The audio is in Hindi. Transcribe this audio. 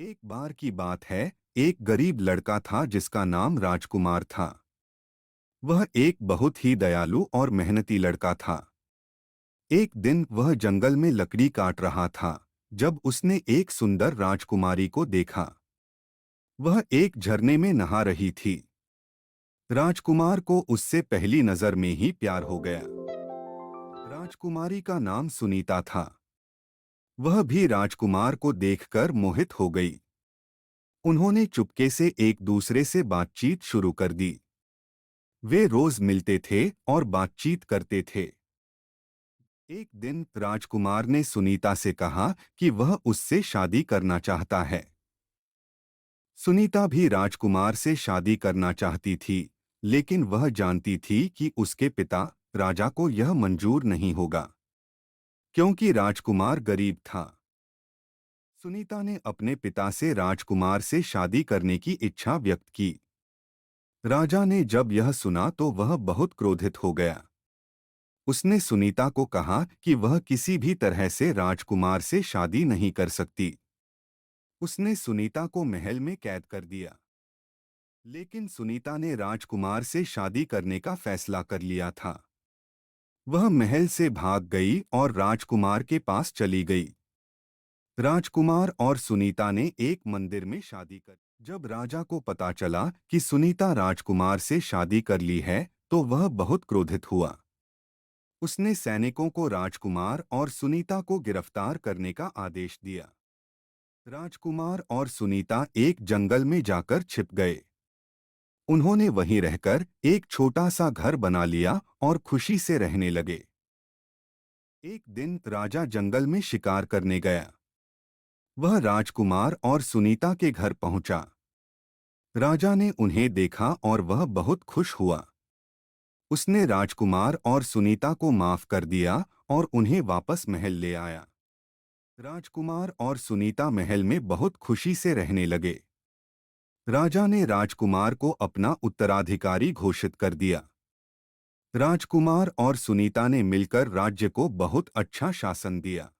एक बार की बात है। एक गरीब लड़का था जिसका नाम राजकुमार था। वह एक बहुत ही दयालु और मेहनती लड़का था। एक दिन वह जंगल में लकड़ी काट रहा था जब उसने एक सुंदर राजकुमारी को देखा। वह एक झरने में नहा रही थी। राजकुमार को उससे पहली नजर में ही प्यार हो गया। राजकुमारी का नाम सुनीता था। वह भी राजकुमार को देखकर मोहित हो गई। उन्होंने चुपके से एक दूसरे से बातचीत शुरू कर दी। वे रोज मिलते थे और बातचीत करते थे। एक दिन राजकुमार ने सुनीता से कहा कि वह उससे शादी करना चाहता है। सुनीता भी राजकुमार से शादी करना चाहती थी, लेकिन वह जानती थी कि उसके पिता राजा को यह मंजूर नहीं होगा, क्योंकि राजकुमार गरीब था। सुनीता ने अपने पिता से राजकुमार से शादी करने की इच्छा व्यक्त की। राजा ने जब यह सुना तो वह बहुत क्रोधित हो गया। उसने सुनीता को कहा कि वह किसी भी तरह से राजकुमार से शादी नहीं कर सकती। उसने सुनीता को महल में कैद कर दिया। लेकिन सुनीता ने राजकुमार से शादी करने का फैसला कर लिया था। वह महल से भाग गई और राजकुमार के पास चली गई। राजकुमार और सुनीता ने एक मंदिर में शादी कर। जब राजा को पता चला कि सुनीता राजकुमार से शादी कर ली है, तो वह बहुत क्रोधित हुआ। उसने सैनिकों को राजकुमार और सुनीता को गिरफ्तार करने का आदेश दिया। राजकुमार और सुनीता एक जंगल में जाकर छिप गए। उन्होंने वहीं रहकर एक छोटा सा घर बना लिया और खुशी से रहने लगे। एक दिन राजा जंगल में शिकार करने गया। वह राजकुमार और सुनीता के घर पहुंचा। राजा ने उन्हें देखा और वह बहुत खुश हुआ। उसने राजकुमार और सुनीता को माफ कर दिया और उन्हें वापस महल ले आया। राजकुमार और सुनीता महल में बहुत खुशी से रहने लगे। राजा ने राजकुमार को अपना उत्तराधिकारी घोषित कर दिया। राजकुमार और सुनीता ने मिलकर राज्य को बहुत अच्छा शासन दिया।